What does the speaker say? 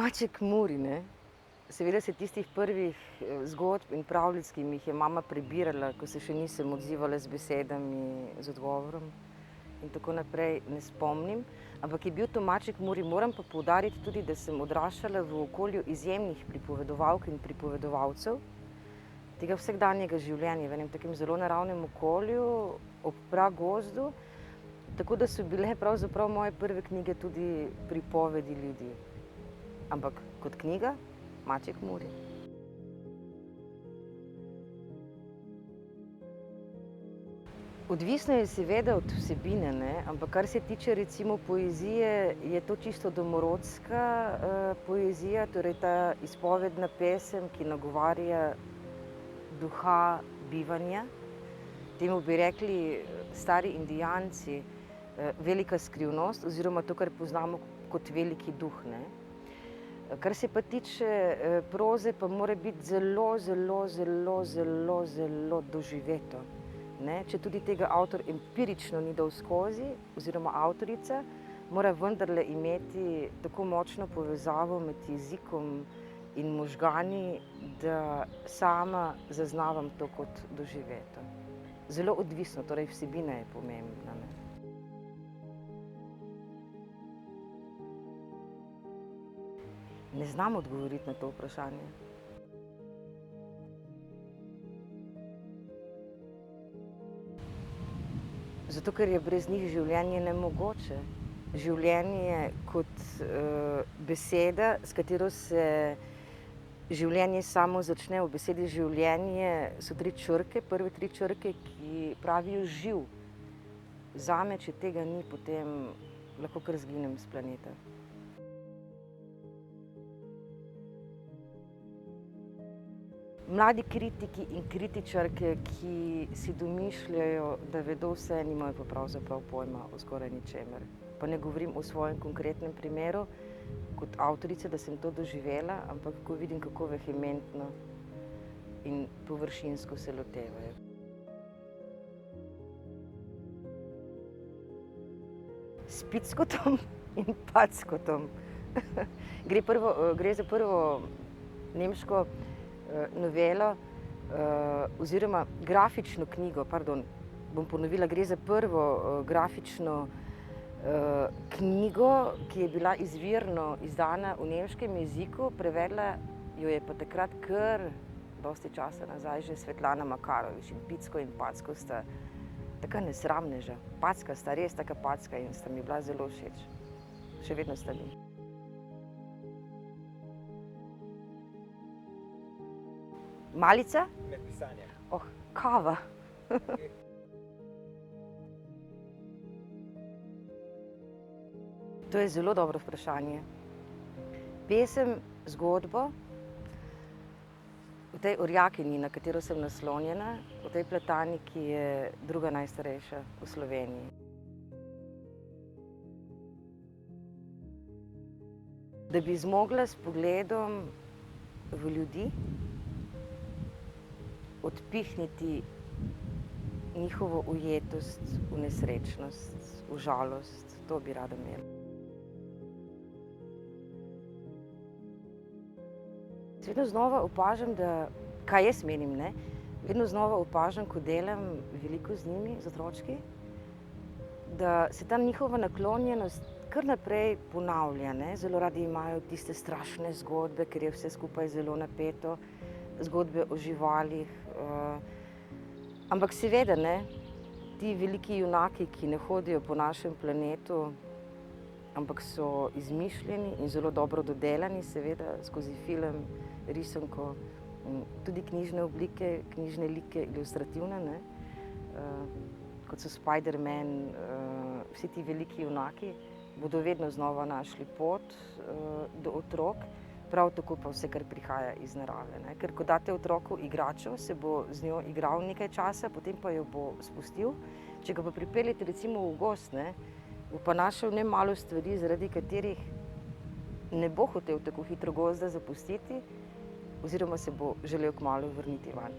Maček Muri, ne. Seveda se tistih prvih zgodb in pravljic, ki mi jih je mama prebirala, ko se še nisem odzivala z besedami, z odgovorom in tako naprej, ne spomnim. Ampak je bil to Maček Muri. Moram pa poudariti tudi, da sem odraščala v okolju izjemnih pripovedovalk in pripovedovalcev tega vsakdanjega življenja, v enem takem zelo naravnem okolju, ob pragozdu, tako da so bile pravzaprav moje prve knjige tudi pripovedi ljudi. Ampak kot knjiga Maček Muri. Odvisno je seveda od vsebine, ne, ampak kar se tiče recimo poezije, je to čisto domorodska poezija, torej ta izpovedna pesem, ki nagovarja duha bivanja. Temu bi rekli stari Indijanci velika skrivnost oziroma to, kar poznamo kot veliki duh, ne. Kar se pa tiče proze, pa mora biti zelo, zelo, zelo, zelo, zelo doživeto, ne. Če tudi tega avtor empirično ni dal skozi, oziroma avtorica, mora vendarle imeti tako močno povezavo med jezikom in možgani, da sama zaznavam to kot doživeto. Zelo odvisno, torej vsebina je pomembna, ne. Ne znam odgovoriti na to vprašanje. Zato, ker je brez njih življenje nemogoče. Življenje kot beseda, s katero se življenje samo začne. V besedi življenje so 3 črke, prve 3 črke, ki pravijo živ. Zame, če tega ni, potem lahko kar izginem s planeta. Mladi kritiki in kritičarke, ki si domišljajo, da vedo vse, nimajo pa pravzaprav pojma o skoraj ničemer. Pa ne govorim o svojem konkretnem primeru kot avtorica, da sem to doživela, ampak ko vidim, kako vehementno in površinsko se lotevajo. S Pickutom in Packutom. Gre za prvo nemško novelo oziroma grafično knjigo, bom ponovila, gre za prvo grafično knjigo, ki je bila izvirno izdana v nemškem jeziku, prevedla jo je pa takrat kar dosti časa nazaj že Svetlana Makarovič. In Picko in Packo sta taka nesramneža. Packa sta res taka packa in sta mi bila zelo všeč. Še vedno sta mi. Malica? Med pisanjem. Oh, kava. To je zelo dobro vprašanje. Pesem, zgodbo v tej orjakinji, na katero sem naslonjena, v tej platani, ki je druga najstarejša v Sloveniji. Da bi zmogla s pogledom v ljudi odpihniti njihovo ujetost v nesrečnost, v žalost, to bi rada imela. Vedno znova opažam, da, kaj jaz menim, ne, vedno znova opažam, ko delam veliko z njimi, z otročki, da se ta njihova naklonjenost kar naprej ponavlja, ne. Zelo radi imajo tiste strašne zgodbe, ker je vse skupaj zelo napeto, zgodbe o živalih, ampak seveda, ne, ti veliki junaki, ki ne hodijo po našem planetu, ampak so izmišljeni in zelo dobro dodelani, seveda, skozi film, risanko, tudi knjižne oblike, knjižne like, ilustrativne, ne, kot so Spiderman, vsi ti veliki junaki, bodo vedno znova našli pot do otrok. Prav tako pa vse, kar prihaja iz narave, ne. Ker ko date otroku igračo, se bo z njo igral nekaj časa, potem pa jo bo spustil. Če ga pa pripeljete recimo v gozd, ne, bo pa našel nemalo stvari, zaradi katerih ne bo hotel tako hitro gozda zapustiti oziroma se bo želel kmalu vrniti vanj.